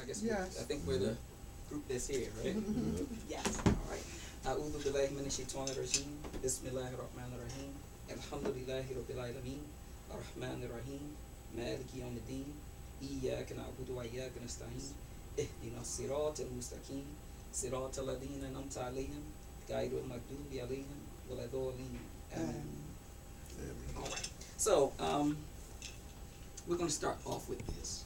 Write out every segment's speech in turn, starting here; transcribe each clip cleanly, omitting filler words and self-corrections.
I guess Yes. I think we're the group that's here, right? Yes. All right. أعوذ بالله من الشيطان الرجيم بسم الله الرحمن الرحيم الحمد لله رب العالمين الرحمن الرحيم مالك يوم الدين إياك نعبد وإياك نستعين اهدنا الصراط المستقيم صراط الذين أنعمت عليهم غير المغضوب عليهم ولا الضالين آمين. All right. So we're going to start off with this.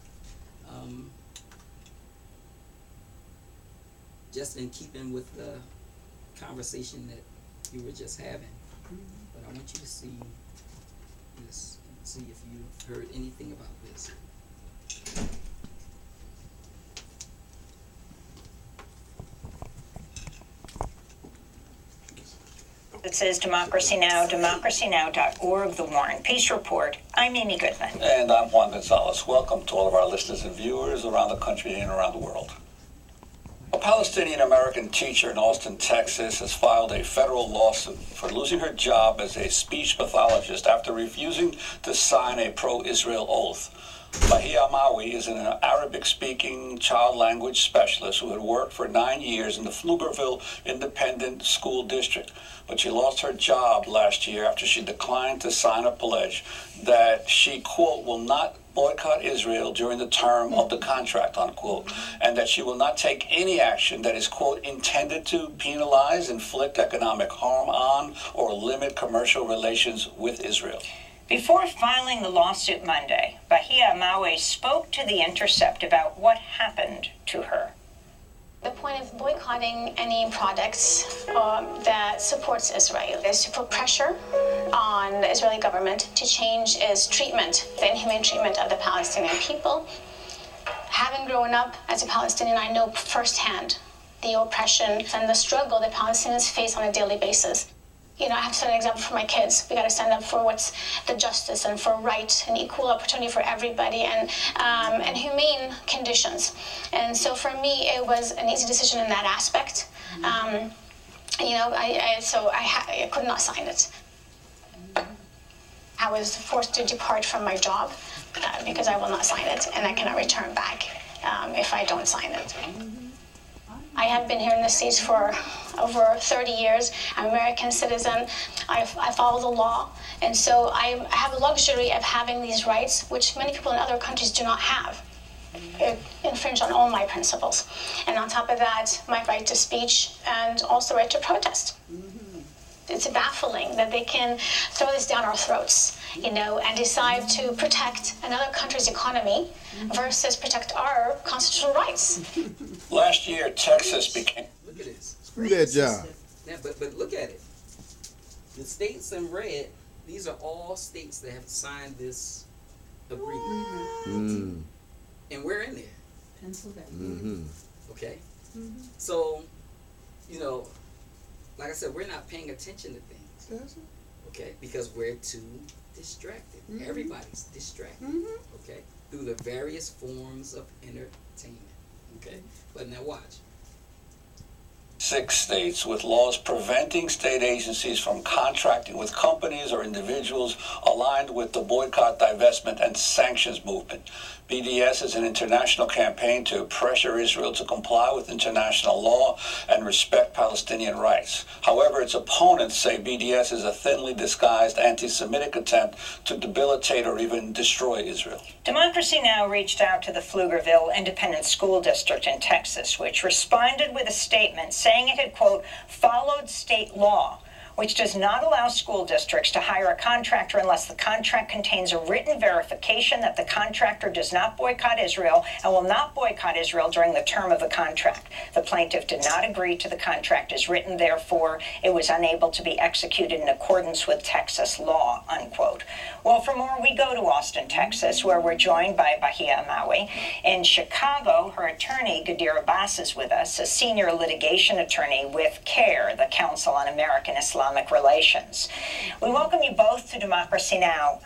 Just in keeping with the conversation that you were just having, but I want you to see this and see if you've heard anything about this. It says Democracy Now!, democracynow.org, The War and Peace Report. I'm Amy Goodman. And I'm Juan Gonzalez. Welcome to all of our listeners and viewers around the country and around the world. A Palestinian-American teacher in Austin, Texas, has filed a federal lawsuit for losing her job as a speech pathologist after refusing to sign a pro-Israel oath. Bahia Mawi is an Arabic-speaking child language specialist who had worked for 9 years in the Pflugerville Independent School District, but she lost her job last year after she declined to sign a pledge that she, quote, will not boycott Israel during the term of the contract, unquote, and that she will not take any action that is, quote, intended to penalize, inflict economic harm on, or limit commercial relations with Israel. Before filing the lawsuit Monday, Bahia Mawi spoke to The Intercept about what happened to her. The point of boycotting any products that supports Israel is to put pressure on the Israeli government to change its treatment, the inhumane treatment of the Palestinian people. Having grown up as a Palestinian, I know firsthand the oppression and the struggle that Palestinians face on a daily basis. You know, I have to set an example for my kids. We got to stand up for what's the justice and for right and equal opportunity for everybody and humane conditions. And so for me, it was an easy decision in that aspect. I could not sign it. I was forced to depart from my job because I will not sign it, and I cannot return back if I don't sign it. I have been here in the States for over 30 years. I'm an American citizen. I follow the law. And so I have the luxury of having these rights, which many people in other countries do not have. It infringe on all my principles. And on top of that, my right to speech and also right to protest. It's baffling that they can throw this down our throats, and decide to protect another country's economy versus protect our constitutional rights. Last year, Texas became... Look at this. Screw that job. Yeah, but look at it. The states in red, these are all states that have signed this agreement. And we're in there. Pennsylvania. Okay? So, like I said, we're not paying attention to things. Okay? Because we're too distracted. Everybody's distracted. Okay? Through the various forms of entertainment. Okay? But now watch. 6 states with laws preventing state agencies from contracting with companies or individuals aligned with the boycott, divestment, and sanctions movement. BDS is an international campaign to pressure Israel to comply with international law and respect Palestinian rights. However, its opponents say BDS is a thinly disguised anti-Semitic attempt to debilitate or even destroy Israel. Democracy Now! Reached out to the Pflugerville Independent School District in Texas, which responded with a statement saying it had, quote, followed state law, which does not allow school districts to hire a contractor unless the contract contains a written verification that the contractor does not boycott Israel and will not boycott Israel during the term of the contract. The plaintiff did not agree to the contract as written, therefore it was unable to be executed in accordance with Texas law, unquote. Well, for more, we go to Austin, Texas, where we're joined by Bahia Mawi. In Chicago, her attorney, Gadir Abbas, is with us, a senior litigation attorney with CARE, the Council on American Islamic Relations. We welcome you both to Democracy Now!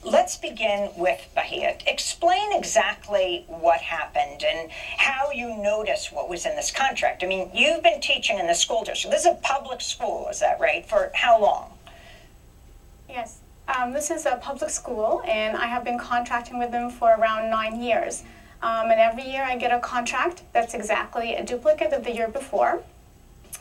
Let's begin with Bahia. Explain exactly what happened and how you noticed what was in this contract. I mean, you've been teaching in the school district. This is a public school, is that right? For how long? Yes. This is a public school, and I have been contracting with them for around 9 years. And every year I get a contract that's exactly a duplicate of the year before.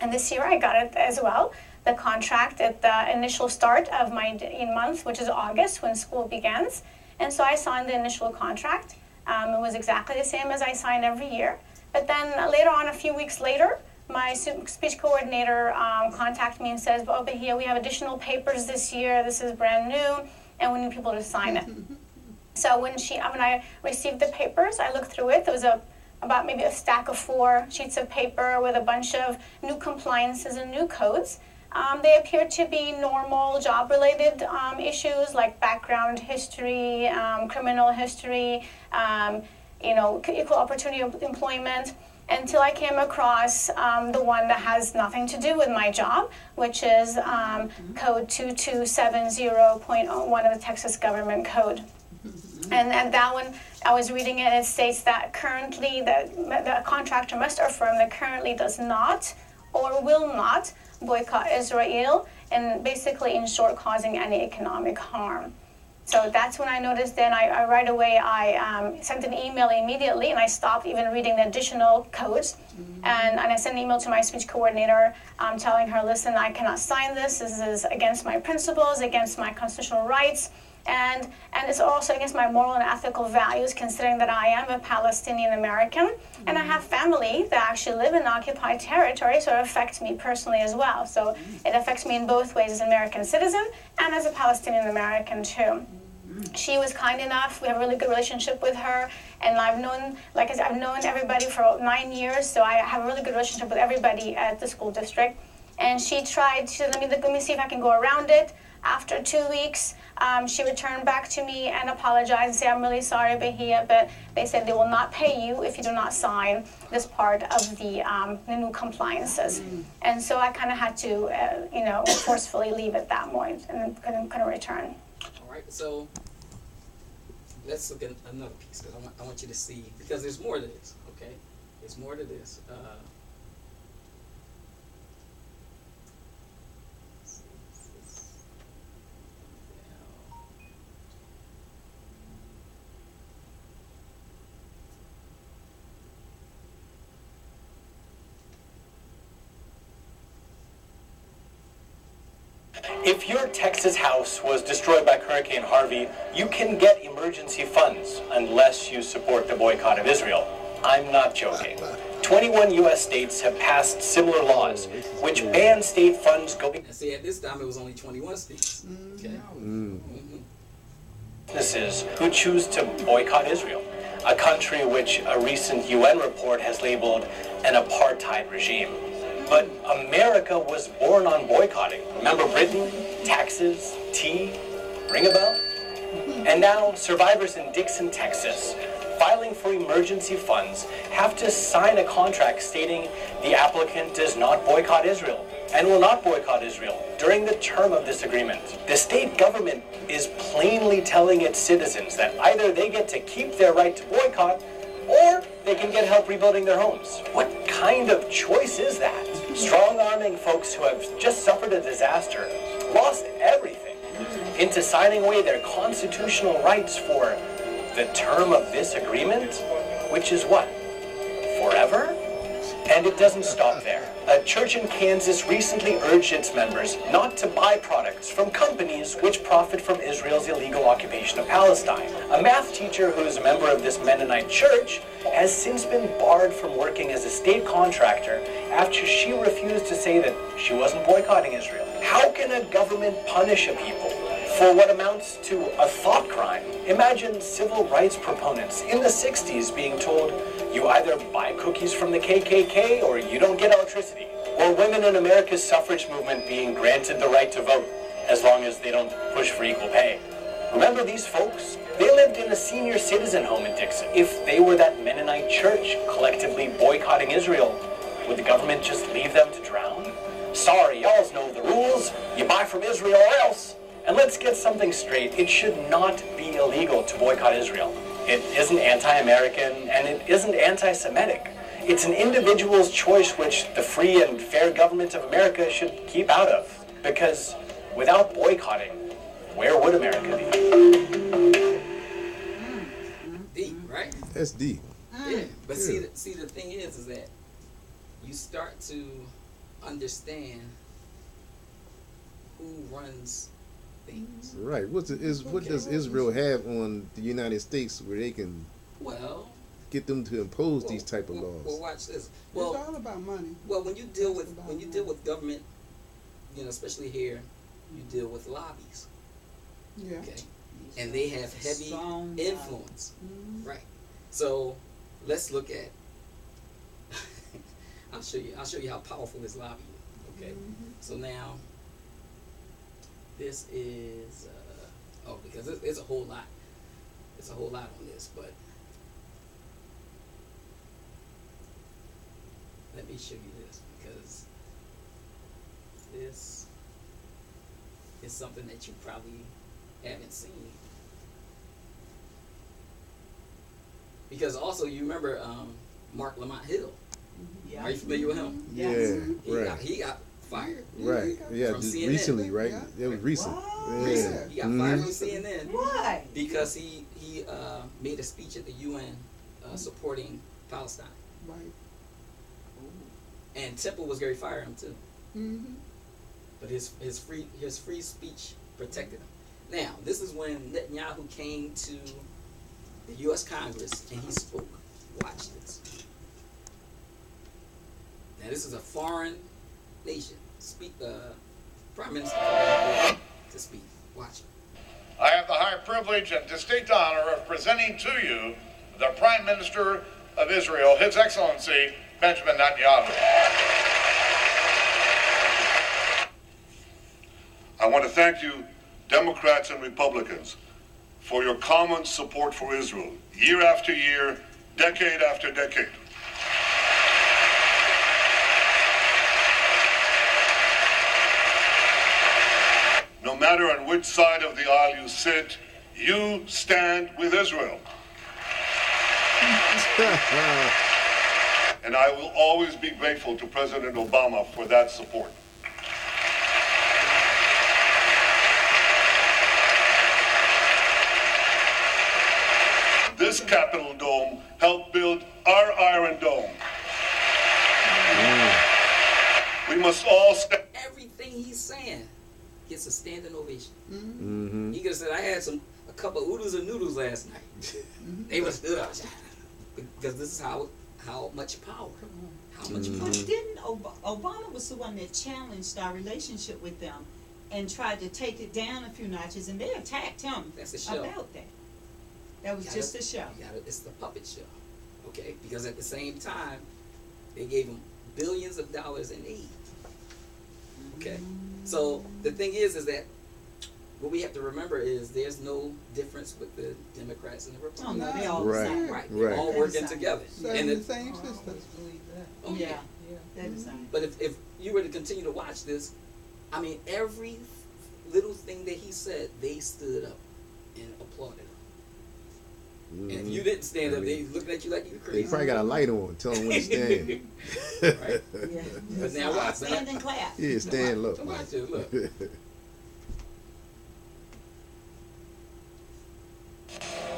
And this year I got it as well, the contract at the initial start of my month, which is August, when school begins. And so I signed the initial contract. It was exactly the same as I sign every year. But then later on, a few weeks later, my speech coordinator contacted me and says, "Oh, but here we have additional papers this year. This is brand new, and we need people to sign it." So when I received the papers, I looked through it. There was about maybe a stack of 4 sheets of paper with a bunch of new compliances and new codes. They appear to be normal job-related issues like background history, criminal history, equal opportunity employment, until I came across the one that has nothing to do with my job, which is code 2270.01 of the Texas Government Code. And that one, I was reading it, and it states that currently the contractor must affirm that currently does not or will not boycott Israel, and basically, in short, causing any economic harm. So that's when I noticed. Then I right away sent an email immediately, and I stopped even reading the additional codes. And I sent an email to my speech coordinator telling her, "Listen, I cannot sign this. This is against my principles, against my constitutional rights, and it's also against my moral and ethical values, considering that I am a Palestinian American, and I have family that actually live in occupied territory, so it affects me personally as well. So it affects me in both ways, as an American citizen and as a Palestinian American too." She was kind enough. We have a really good relationship with her, and I've known everybody for about 9 years, so I have a really good relationship with everybody at the school district. And she tried to let me see if I can go around it. After 2 weeks, she returned back to me and apologized and said, "I'm really sorry, Bahia, but they said they will not pay you if you do not sign this part of the new compliances." And so I kind of had to, forcefully leave at that point and couldn't return. All right, so let's look at another piece, because I want you to see, because there's more to this, okay? There's more to this. If your Texas house was destroyed by Hurricane Harvey, you can get emergency funds unless you support the boycott of Israel. I'm not joking. 21 U.S. states have passed similar laws, which ban state funds going... And see, at this time, it was only 21 states. Okay. Businesses who choose to boycott Israel, a country which a recent UN report has labeled an apartheid regime. But America was born on boycotting. Remember Britain, taxes, tea, ring a bell? And now survivors in Dixon, Texas, filing for emergency funds, have to sign a contract stating the applicant does not boycott Israel and will not boycott Israel during the term of this agreement. The state government is plainly telling its citizens that either they get to keep their right to boycott or they can get help rebuilding their homes. What kind of choice is that? Strong-arming folks who have just suffered a disaster, lost everything, into signing away their constitutional rights for the term of this agreement, which is what? Forever? And it doesn't stop there. A church in Kansas recently urged its members not to buy products from companies which profit from Israel's illegal occupation of Palestine. A math teacher who's a member of this Mennonite church has since been barred from working as a state contractor after she refused to say that she wasn't boycotting Israel. How can a government punish a people for what amounts to a thought crime? Imagine civil rights proponents in the 60s being told, you either buy cookies from the KKK or you don't get electricity. Or women in America's suffrage movement being granted the right to vote as long as they don't push for equal pay. Remember these folks? They lived in a senior citizen home in Dixon. If they were that Mennonite church collectively boycotting Israel, would the government just leave them to drown? Sorry, y'all know the rules. You buy from Israel or else. And let's get something straight. It should not be illegal to boycott Israel. It isn't anti-American, and it isn't anti-Semitic. It's an individual's choice which the free and fair government of America should keep out of. Because without boycotting, where would America be? Deep, right? That's deep. Yeah, but Yeah. see, the thing is that you start to understand who runs things. Right. What does Israel have on the United States where they can Well, get them to impose these type of laws? Well, watch this. It's Well, all about money. well, when you deal with It's about government, especially here, you deal with lobbies. Yeah. Okay, and they have heavy Strong influence. Mhm. Right. So let's look at. I'll show you how powerful this lobby is. Okay. So now, this is because it's a whole lot. It's a whole lot on this, but let me show you this because this is something that you probably haven't seen. Because also you remember Mark Lamont Hill. Are you familiar with him? Yeah. He got fired. Right. Yeah. From Just CNN. recently, right? Yeah. It was recent. Yeah. Recently, he got fired from CNN. Why? Because he made a speech at the UN supporting Palestine, Right. and Temple was going to fire him too. Mm-hmm. But his free speech protected him. Now this is when Netanyahu came to the U.S. Congress and he spoke. Watch this. Now this is a foreign nation. Prime Minister to speak. Watch it. I have the high privilege and distinct honor of presenting to you the Prime Minister of Israel, His Excellency Benjamin Netanyahu. I want to thank you, Democrats and Republicans, for your common support for Israel, year after year, decade after decade. No matter on which side of the aisle you sit, you stand with Israel. And I will always be grateful to President Obama for that support. This Capitol Dome helped build our Iron Dome. We must all stand. Everything he's saying gets a standing ovation. Mm-hmm. He could have said, "I had a couple of oodles and noodles last night." They would have stood up because this is how much power, how much power. But didn't Obama was the one that challenged our relationship with them and tried to take it down a few notches, and they attacked him That's a show. about that. That was just a show. It's the puppet show, okay? Because at the same time, they gave him billions of dollars in aid. Okay, so the thing is that what we have to remember is there's no difference with the Democrats and the Oh Republicans. no, they all Right. the same. Right, they're all They're working the same. together. And the the same system. Oh, Yeah, they're the same. But if you were to continue to watch this, I mean, every little thing that he said, they stood up and applauded him. And if you didn't stand up, they looked at you like you were They crazy. probably got a light on, tell them when to stand. Right? Yeah. But now watch. Stand and clap. Yeah, stand, look. Watch it, look.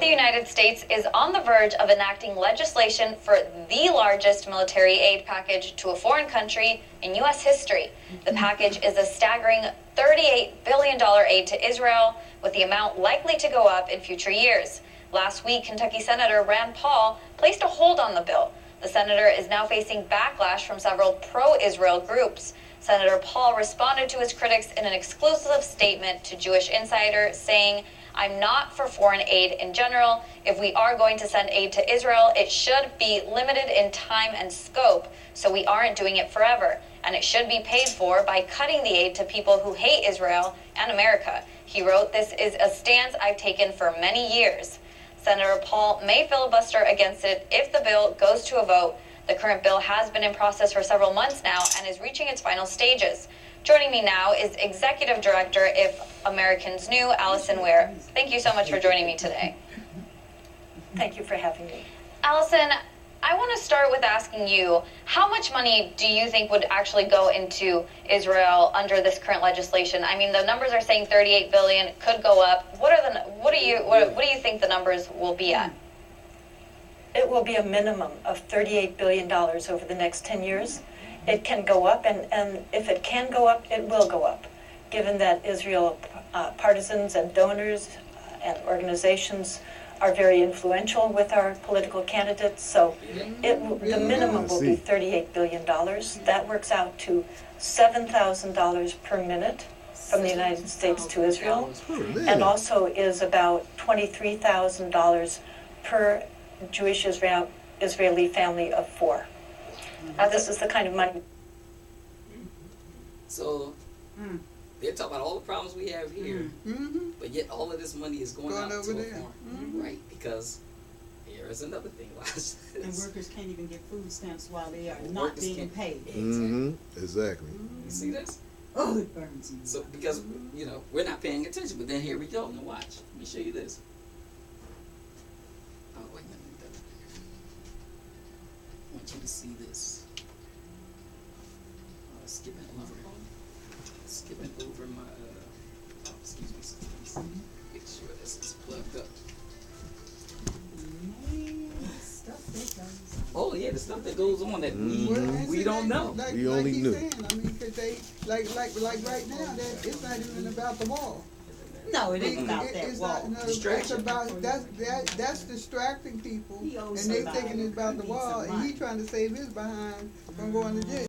The United States is on the verge of enacting legislation for the largest military aid package to a foreign country in U.S. history. The package is a staggering $38 billion aid to Israel, with the amount likely to go up in future years. Last week, Kentucky Senator Rand Paul placed a hold on the bill. The senator is now facing backlash from several pro-Israel groups. Senator Paul responded to his critics in an exclusive statement to Jewish Insider, saying, "I'm not for foreign aid in general. If we are going to send aid to Israel, it should be limited in time and scope, so we aren't doing it forever. And it should be paid for by cutting the aid to people who hate Israel and America." He wrote, "This is a stance I've taken for many years." Senator Paul may filibuster against it if the bill goes to a vote. The current bill has been in process for several months now and is reaching its final stages. Joining me now is Executive Director If Americans Knew, Allison Ware. Thank you so much for joining me today. Thank you for having me. Allison, I want to start with asking you, how much money do you think would actually go into Israel under this current legislation? I mean, the numbers are saying 38 billion, could go up. What do you think the numbers will be at? it will be a minimum of $38 billion over the next 10 years. It can go up, and if it can go up, it will go up, given that Israel partisans and donors and organizations are very influential with our political candidates. So the minimum will be $38 billion. That works out to $7,000 per minute from the United States to Israel, and also is about $23,000 per Jewish Israeli family of 4. This is the kind of money. So they're talking about all the problems we have here, but yet all of this money is going out to a farm, right? Because here is another thing, and workers can't even get food stamps while they are not being paid. Exactly. You see this? Oh, it burns you. So because we're not paying attention, but then here we go. Now watch. Let me show you this. Oh wait a minute. I want you to see this. Skipping over my. Excuse me. Make sure this is plugged up. Oh yeah, the stuff that goes on that we don't know. We only knew. Saying, I mean, cause they like right now that it's not even about the wall. No, it ain't about that it's wall. Not, no, it's about that's distracting people, and they thinking it's about the wall, and he trying to save his behind from going to jail.